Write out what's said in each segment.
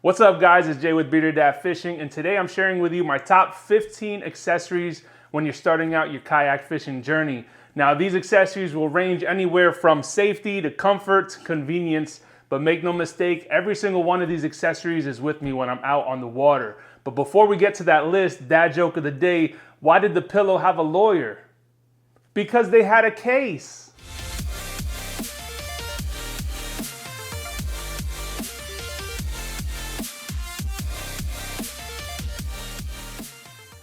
What's up guys, it's Jay with Bearded Dad Fishing, and today I'm sharing with you my top 15 accessories when you're starting out your kayak fishing journey. Now these accessories will range anywhere from safety to comfort to convenience, but make no mistake, every single one of these accessories is with me when I'm out on the water. But before we get to that list, dad joke of the day, why did the pillow have a lawyer? Because they had a case.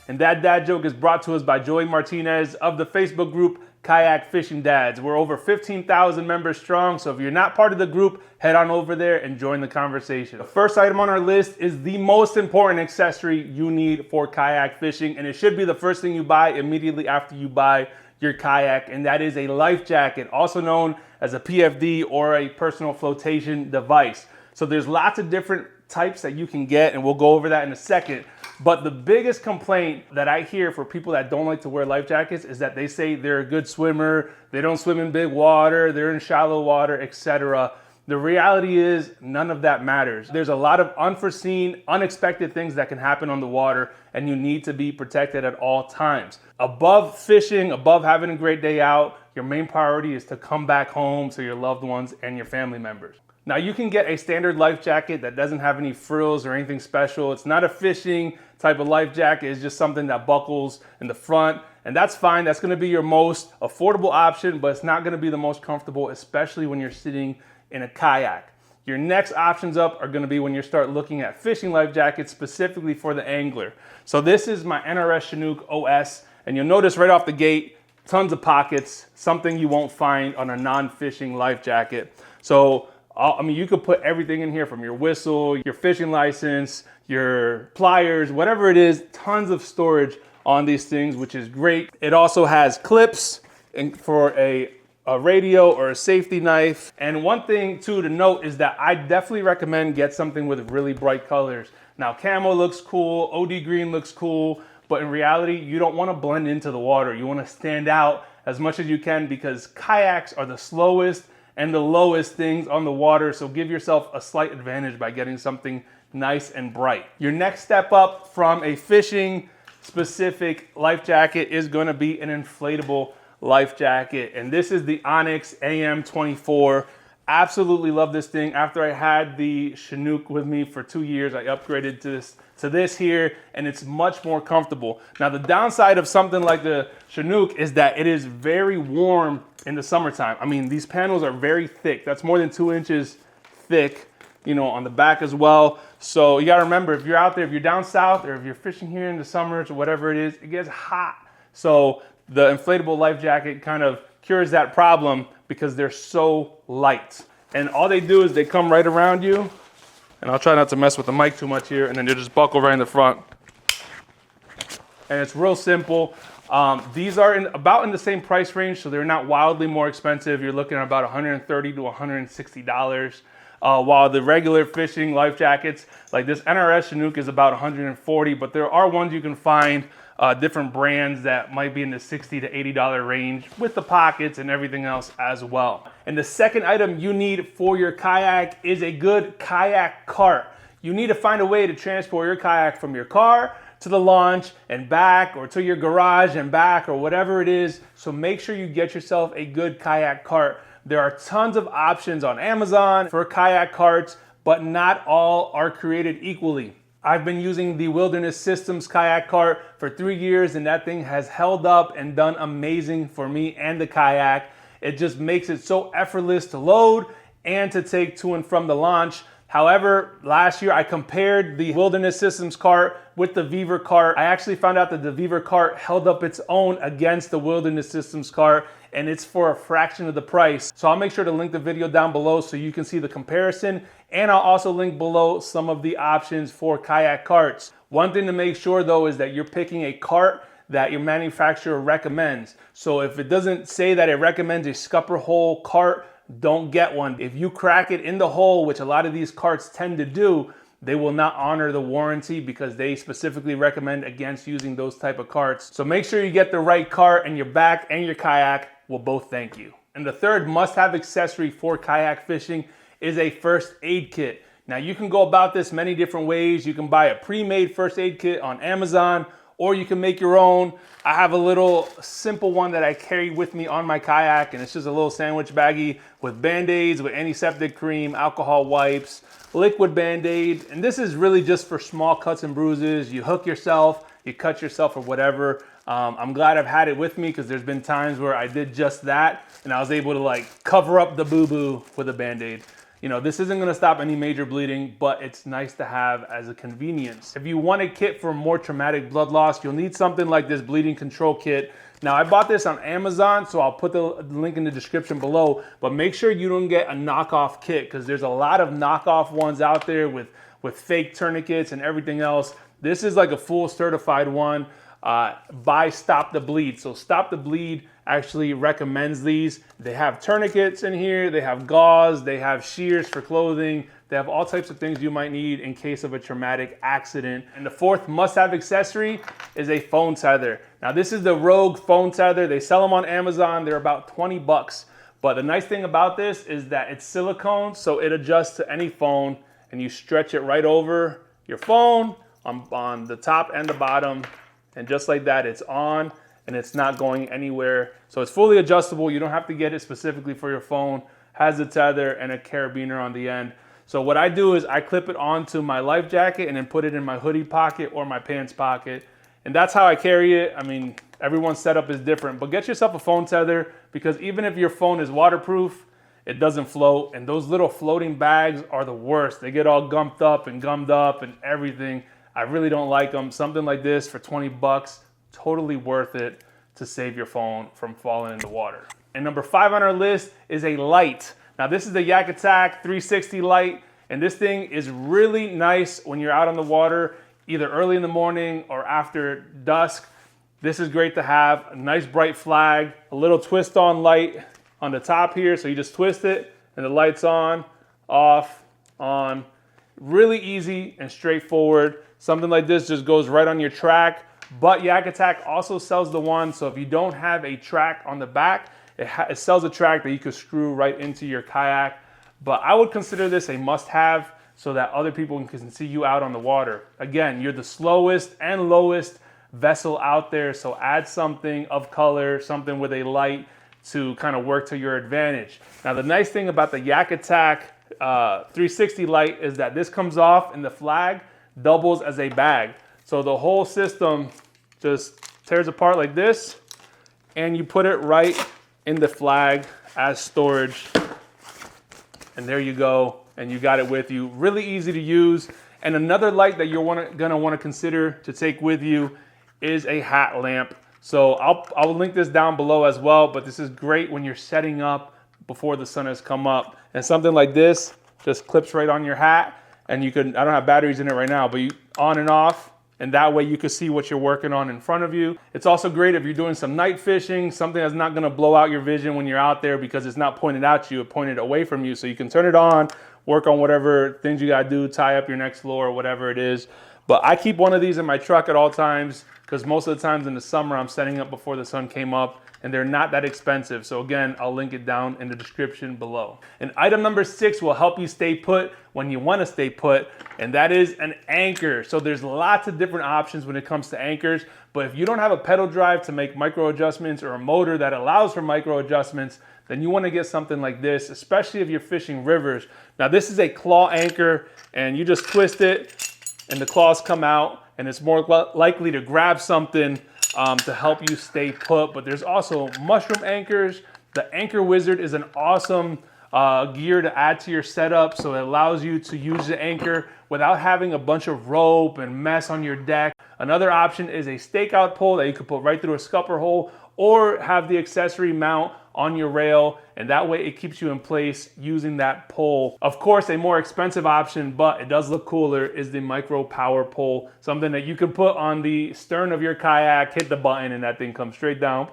And that dad joke is brought to us by Joey Martinez of the Facebook group Kayak Fishing Dads. We're over 15,000 members strong, so if you're not part of the group, head on over there and join the conversation. The first item on our list is the most important accessory you need for kayak fishing, and it should be the first thing you buy immediately after you buy your kayak, and that is a life jacket, also known as a PFD or a personal flotation device. So there's lots of different types that you can get, and we'll go over that in a second. But the biggest complaint that I hear for people that don't like to wear life jackets is that they say they're a good swimmer, they don't swim in big water, they're in shallow water, etc. The reality is none of that matters. There's a lot of unforeseen, unexpected things that can happen on the water, and you need to be protected at all times. Above fishing, above having a great day out, your main priority is to come back home to your loved ones and your family members. Now you can get a standard life jacket that doesn't have any frills or anything special. It's not a fishing type of life jacket. It's just something that buckles in the front, and that's fine. That's gonna be your most affordable option, but it's not gonna be the most comfortable, especially when you're sitting in a kayak. Your next options up are gonna be when you start looking at fishing life jackets specifically for the angler. So this is my NRS Chinook OS, and you'll notice right off the gate, tons of pockets, something you won't find on a non-fishing life jacket. So I mean, you could put everything in here from your whistle, your fishing license, your pliers, whatever it is, tons of storage on these things, which is great. It also has clips for a radio or a safety knife. And one thing too to note is that I definitely recommend get something with really bright colors. Now camo looks cool, OD green looks cool, but in reality, you don't want to blend into the water. You want to stand out as much as you can because kayaks are the slowest and the lowest things on the water, so give yourself a slight advantage by getting something nice and bright. Your next step up from a fishing specific life jacket is gonna be an inflatable life jacket, and this is the Onyx AM24. Absolutely love this thing. After I had the Chinook with me for 2 years, I upgraded to this here, and it's much more comfortable. Now the downside of something like the Chinook is that it is very warm in the summertime. I mean, these panels are very thick. That's more than 2 inches thick, you know, on the back as well. So you gotta remember, if you're out there, if you're down south, or if you're fishing here in the summers or whatever it is, it gets hot. So the inflatable life jacket kind of cures that problem because they're so light. And all they do is they come right around you, and I'll try not to mess with the mic too much here, and then they just buckle right in the front. And it's real simple. These are about in the same price range, so they're not wildly more expensive. You're looking at about $130 to $160. While the regular fishing life jackets, like this NRS Chinook, is about $140, but there are ones you can find, different brands that might be in the $60 to $80 range with the pockets and everything else as well. And the second item you need for your kayak is a good kayak cart. You need to find a way to transport your kayak from your car to the launch and back, or to your garage and back, or whatever it is. So make sure you get yourself a good kayak cart. There are tons of options on Amazon for kayak carts, but not all are created equally. I've been using the Wilderness Systems kayak cart for 3 years, and that thing has held up and done amazing for me and the kayak. It just makes it so effortless to load and to take to and from the launch. However, last year I compared the Wilderness Systems cart with the Weaver cart. I actually found out that the Weaver cart held up its own against the Wilderness Systems cart, and it's for a fraction of the price. So I'll make sure to link the video down below so you can see the comparison, and I'll also link below some of the options for kayak carts. One thing to make sure though is that you're picking a cart that your manufacturer recommends. So if it doesn't say that it recommends a scupper hole cart, don't get one. If you crack it in the hole, which a lot of these carts tend to do, they will not honor the warranty because they specifically recommend against using those type of carts. So make sure you get the right cart, and your back and your kayak will both thank you. And the third must-have accessory for kayak fishing is a first aid kit. Now you can go about this many different ways. You can buy a pre-made first aid kit on Amazon, or you can make your own. I have a little simple one that I carry with me on my kayak, and it's just a little sandwich baggie with Band-Aids, with antiseptic cream, alcohol wipes, liquid Band-Aid. And this is really just for small cuts and bruises. You hook yourself, you cut yourself or whatever. I'm glad I've had it with me because there's been times where I did just that and I was able to like cover up the boo-boo with a Band-Aid. You know, this isn't gonna stop any major bleeding, but it's nice to have as a convenience. If you want a kit for more traumatic blood loss, you'll need something like this bleeding control kit. Now, I bought this on Amazon, so I'll put the link in the description below, but make sure you don't get a knockoff kit because there's a lot of knockoff ones out there with fake tourniquets and everything else. This is like a full certified one by Stop the Bleed. So Stop the Bleed actually recommends these. They have tourniquets in here, they have gauze, they have shears for clothing, they have all types of things you might need in case of a traumatic accident. And the fourth must-have accessory is a phone tether. Now this is the Rogue phone tether. They sell them on Amazon. They're about 20 bucks. But the nice thing about this is that it's silicone, so it adjusts to any phone, and you stretch it right over your phone on the top and the bottom. And just like that, it's on and it's not going anywhere. So it's fully adjustable. You don't have to get it specifically for your phone. Has a tether and a carabiner on the end. So what I do is I clip it onto my life jacket and then put it in my hoodie pocket or my pants pocket. And that's how I carry it. I mean, everyone's setup is different, but get yourself a phone tether because even if your phone is waterproof, it doesn't float. And those little floating bags are the worst. They get all gummed up and everything. I really don't like them. Something like this for 20 bucks, totally worth it to save your phone from falling in the water. And number 5 on our list is a light. Now this is the Yak Attack 360 light, and this thing is really nice when you're out on the water, either early in the morning or after dusk. This is great to have. A nice bright flag, a little twist on light on the top here. So you just twist it and the light's on, off, on. Really easy and straightforward. Something like this just goes right on your track. But Yak Attack also sells the one, so if you don't have a track on the back, it sells a track that you could screw right into your kayak. But I would consider this a must-have so that other people can see you out on the water. Again, you're the slowest and lowest vessel out there, so add something of color, something with a light to kind of work to your advantage. Now, the nice thing about the Yak Attack 360 light is that this comes off and the flag doubles as a bag. So the whole system just tears apart like this and you put it right in the flag as storage. And there you go. And you got it with you. Really easy to use. And another light that you're gonna want to consider to take with you is a hat lamp. So I'll link this down below as well, but this is great when you're setting up before the sun has come up. And something like this just clips right on your hat. And you can, I don't have batteries in it right now, but you on and off, and that way you can see what you're working on in front of you. It's also great if you're doing some night fishing, something that's not gonna blow out your vision when you're out there because it's not pointed at you, it's pointed away from you. So you can turn it on, work on whatever things you gotta do, tie up your next lure or whatever it is. But I keep one of these in my truck at all times because most of the times in the summer I'm setting up before the sun came up, and they're not that expensive. So again, I'll link it down in the description below. And item number 6 will help you stay put when you wanna stay put, and that is an anchor. So there's lots of different options when it comes to anchors, but if you don't have a pedal drive to make micro adjustments or a motor that allows for micro adjustments, then you wanna get something like this, especially if you're fishing rivers. Now this is a claw anchor, and you just twist it and the claws come out, and it's more likely to grab something to help you stay put. But there's also mushroom anchors. The Anchor Wizard is an awesome gear to add to your setup, so it allows you to use the anchor without having a bunch of rope and mess on your deck. Another option is a stakeout pole that you can put right through a scupper hole, or have the accessory mount on your rail, and that way it keeps you in place using that pole. Of course, a more expensive option, but it does look cooler, is the micro power pole, something that you can put on the stern of your kayak, hit the button, and that thing comes straight down,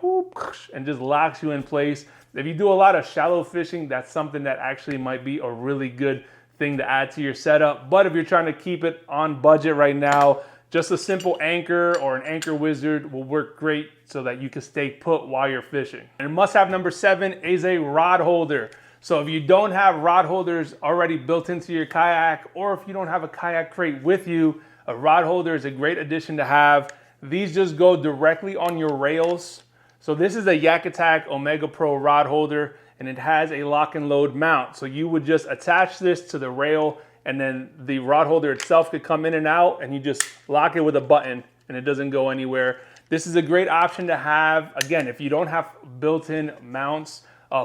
and just locks you in place. If you do a lot of shallow fishing, that's something that actually might be a really good thing to add to your setup. But if you're trying to keep it on budget right now, just a simple anchor or an Anchor Wizard will work great so that you can stay put while you're fishing. And must-have number 7 is a rod holder. So if you don't have rod holders already built into your kayak, or if you don't have a kayak crate with you, a rod holder is a great addition to have. These just go directly on your rails. So this is a Yak Attack Omega Pro rod holder, and it has a lock and load mount. So you would just attach this to the rail, and then the rod holder itself could come in and out, and you just lock it with a button and it doesn't go anywhere. This is a great option to have, again, if you don't have built-in mounts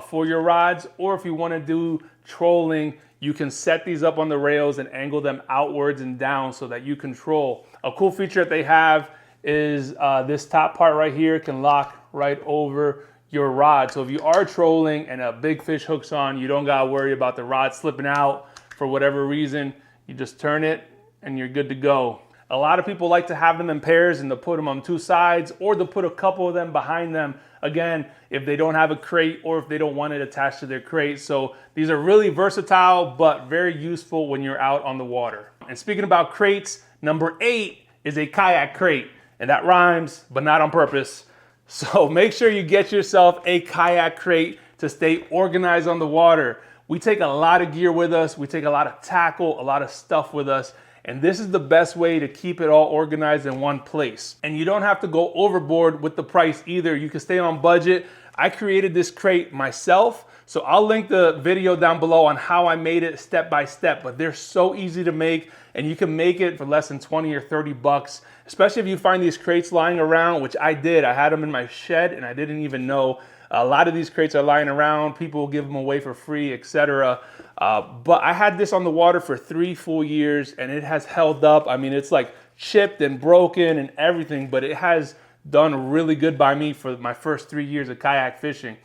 for your rods, or if you want to do trolling, you can set these up on the rails and angle them outwards and down so that you control. A cool feature that they have is this top part right here can lock right over your rod. So if you are trolling and a big fish hooks on, you don't gotta worry about the rod slipping out for whatever reason. You just turn it and you're good to go. A lot of people like to have them in pairs and to put them on two sides, or to put a couple of them behind them. Again, if they don't have a crate or if they don't want it attached to their crate. So these are really versatile, but very useful when you're out on the water. And speaking about crates, number 8 is a kayak crate. And that rhymes, but not on purpose. So make sure you get yourself a kayak crate to stay organized on the water. We take a lot of gear with us. We take a lot of tackle, a lot of stuff with us. And this is the best way to keep it all organized in one place. And you don't have to go overboard with the price either. You can stay on budget. I created this crate myself, so I'll link the video down below on how I made it step by step, but they're so easy to make, and you can make it for less than 20 or 30 bucks, especially if you find these crates lying around, which I did. I had them in my shed and I didn't even know. A lot of these crates are lying around. People give them away for free, etc. But I had this on the water for 3 full years and it has held up. I mean, it's like chipped and broken and everything, but it has done really good by me for my first 3 years of kayak fishing.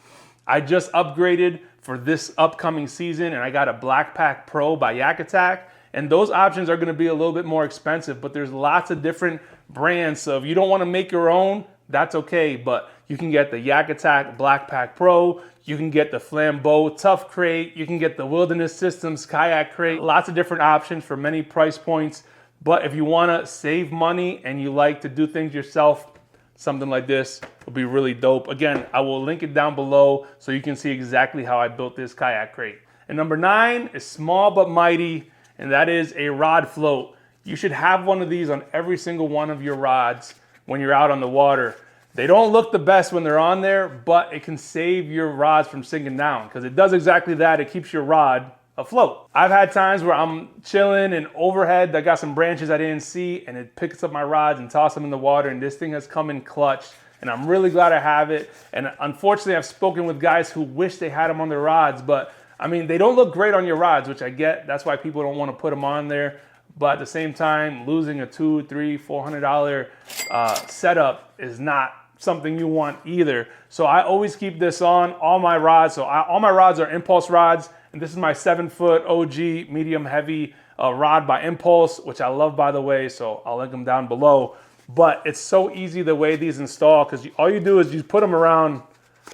I just upgraded for this upcoming season and I got a Black Pack Pro by Yak Attack. And those options are gonna be a little bit more expensive, but there's lots of different brands. So if you don't wanna make your own, that's okay. But you can get the Yak Attack Black Pack Pro, you can get the Flambeau Tough Crate, you can get the Wilderness Systems Kayak Crate. Lots of different options for many price points. But if you wanna save money and you like to do things yourself, something like this will be really dope. Again, I will link it down below so you can see exactly how I built this kayak crate. And number 9 is small but mighty, and that is a rod float. You should have one of these on every single one of your rods when you're out on the water. They don't look the best when they're on there, but it can save your rods from sinking down because it does exactly that. It keeps your rod afloat. I've had times where I'm chilling and overhead, I got some branches I didn't see, and it picks up my rods and tosses them in the water, and this thing has come in clutch, and I'm really glad I have it. And unfortunately, I've spoken with guys who wish they had them on their rods, but I mean, they don't look great on your rods, which I get. That's why people don't want to put them on there. But at the same time, losing a $200, $300, $400 setup is not something you want either. So I always keep this on all my rods. So all my rods are Impulse rods, and this is my 7-foot OG medium heavy rod by Impulse, which I love, by the way. So I'll link them down below. But it's so easy the way these install, because all you do is you put them around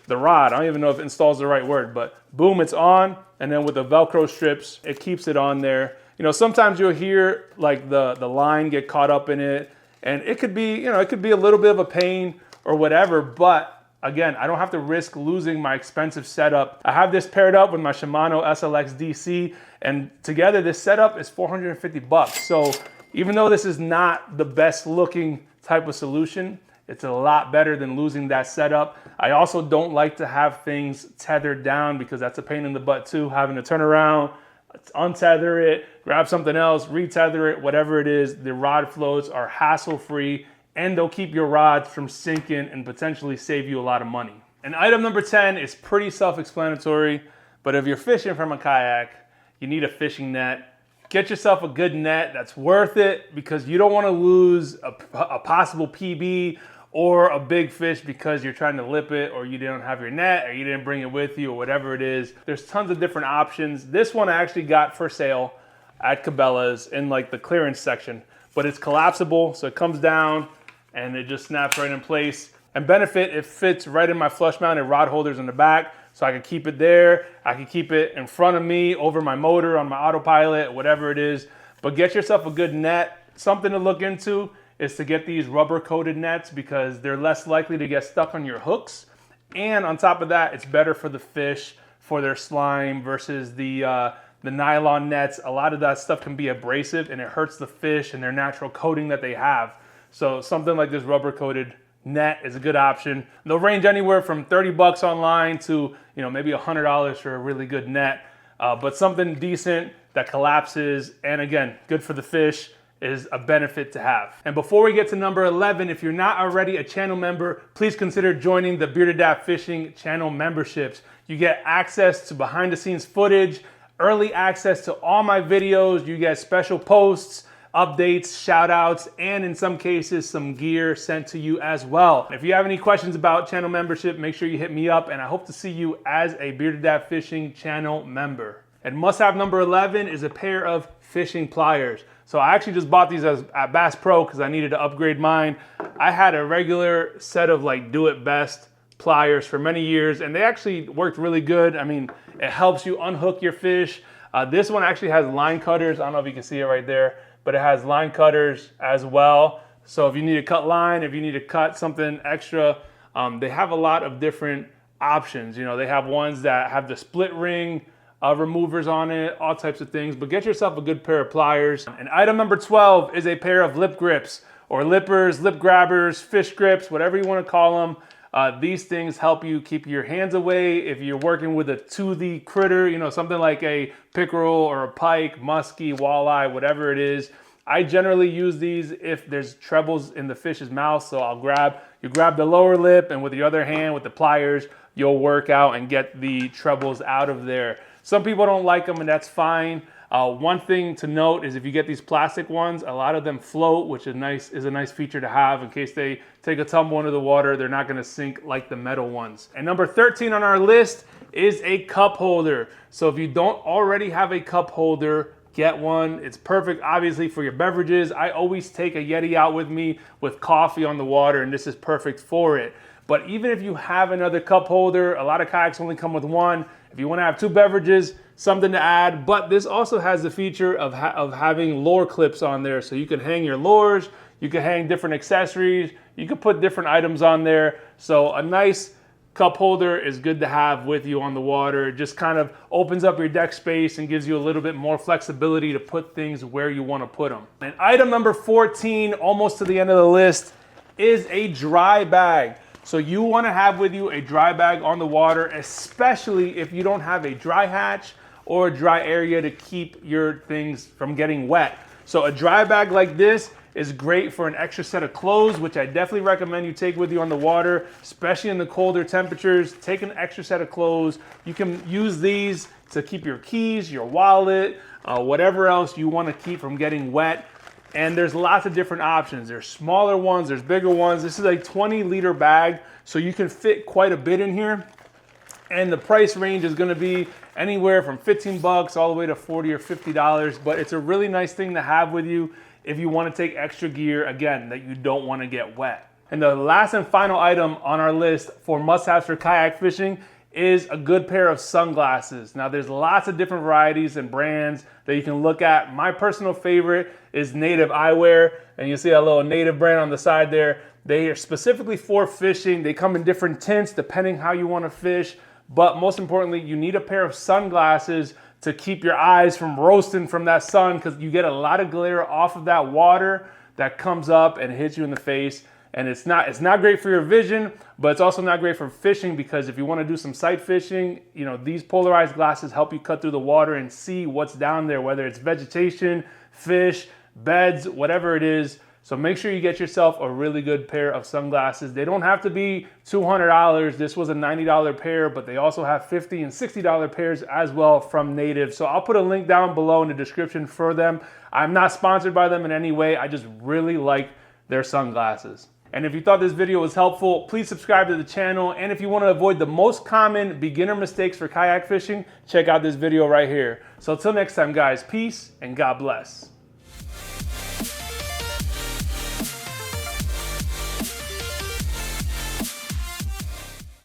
the rod. I don't even know if install is the right word, but boom, it's on. And then with the Velcro strips, it keeps it on there. You know, sometimes you'll hear like the line get caught up in it, and it could be, it could be a little bit of a pain or whatever, but again, I don't have to risk losing my expensive setup. I have this paired up with my Shimano SLX DC, and together this setup is 450 bucks. So even though this is not the best looking type of solution, it's a lot better than losing that setup. I also don't like to have things tethered down because that's a pain in the butt too, having to turn around, untether it, grab something else, retether it, whatever it is. The rod floats are hassle-free, and they'll keep your rods from sinking and potentially save you a lot of money. And item number 10 is pretty self-explanatory, but if you're fishing from a kayak, you need a fishing net. Get yourself a good net that's worth it, because you don't want to lose a possible PB or a big fish because you're trying to lip it, or you didn't have your net, or you didn't bring it with you, or whatever it is. There's tons of different options. This one I actually got for sale at Cabela's in like the clearance section, but it's collapsible, so it comes down and it just snaps right in place. And benefit, it fits right in my flush mounted rod holders in the back, so I can keep it there. I can keep it in front of me, over my motor, on my autopilot, whatever it is. But get yourself a good net. Something to look into is to get these rubber coated nets, because they're less likely to get stuck on your hooks. And on top of that, it's better for the fish for their slime versus the nylon nets. A lot of that stuff can be abrasive and it hurts the fish and their natural coating that they have. So something like this rubber coated net is a good option. They'll range anywhere from 30 bucks online to, maybe $100 for a really good net. But something decent that collapses and again, good for the fish is a benefit to have. And before we get to number 11, if you're not already a channel member, please consider joining the Bearded Dad Fishing channel memberships. You get access to behind the scenes footage, early access to all my videos, you get special posts, updates, shout outs, and in some cases, some gear sent to you as well. If you have any questions about channel membership, make sure you hit me up and I hope to see you as a Bearded Dad Fishing channel member. And must-have number 11 is a pair of fishing pliers. So I actually just bought these at Bass Pro because I needed to upgrade mine. I had a regular set of Do It Best pliers for many years and they actually worked really good. I mean, it helps you unhook your fish. This one actually has line cutters. I don't know if you can see it right there, but it has line cutters as well. So if you need to cut line, if you need to cut something extra, they have a lot of different options. They have ones that have the split ring removers on it, all types of things, but get yourself a good pair of pliers. And item number 12 is a pair of lip grips or lippers, lip grabbers, fish grips, whatever you want to call them. These things help you keep your hands away if you're working with a toothy critter, something like a pickerel or a pike, muskie, walleye, whatever it is. I generally use these if there's trebles in the fish's mouth. So you grab the lower lip and with your other hand with the pliers, you'll work out and get the trebles out of there. Some people don't like them and that's fine. One thing to note is if you get these plastic ones, a lot of them float, which is a nice feature to have in case they take a tumble into the water. They're not gonna sink like the metal ones. And number 13 on our list is a cup holder. So if you don't already have a cup holder, get one. It's perfect, obviously, for your beverages. I always take a Yeti out with me with coffee on the water, and this is perfect for it. But even if you have another cup holder, a lot of kayaks only come with one. If you want to have two beverages, something to add. But this also has the feature of having lure clips on there. So you can hang your lures, you can hang different accessories, you can put different items on there. So a nice cup holder is good to have with you on the water. It just kind of opens up your deck space and gives you a little bit more flexibility to put things where you want to put them. And item number 14, almost to the end of the list, is a dry bag. So you want to have with you a dry bag on the water, especially if you don't have a dry hatch or a dry area to keep your things from getting wet. So a dry bag like this is great for an extra set of clothes, which I definitely recommend you take with you on the water, especially in the colder temperatures. Take an extra set of clothes. You can use these to keep your keys, your wallet, whatever else you want to keep from getting wet. And there's lots of different options. There's smaller ones, there's bigger ones. This is a 20-liter bag, so you can fit quite a bit in here. And the price range is gonna be anywhere from 15 bucks all the way to 40 or $50, but it's a really nice thing to have with you if you wanna take extra gear, again, that you don't wanna get wet. And the last and final item on our list for must-haves for kayak fishing is a good pair of sunglasses. Now there's lots of different varieties and brands that you can look at. My personal favorite is Native Eyewear, and you see a little Native brand on the side there. They are specifically for fishing. They come in different tints depending how you want to fish, but most importantly, you need a pair of sunglasses to keep your eyes from roasting from that sun, because you get a lot of glare off of that water that comes up and hits you in the face. And it's not great for your vision, but it's also not great for fishing, because if you want to do some sight fishing, these polarized glasses help you cut through the water and see what's down there, whether it's vegetation, fish, beds, whatever it is. So make sure you get yourself a really good pair of sunglasses. They don't have to be $200. This was a $90 pair, but they also have $50 and $60 pairs as well from Native. So I'll put a link down below in the description for them. I'm not sponsored by them in any way. I just really like their sunglasses. And if you thought this video was helpful, please subscribe to the channel. And if you want to avoid the most common beginner mistakes for kayak fishing, check out this video right here. So until next time, guys, peace and God bless.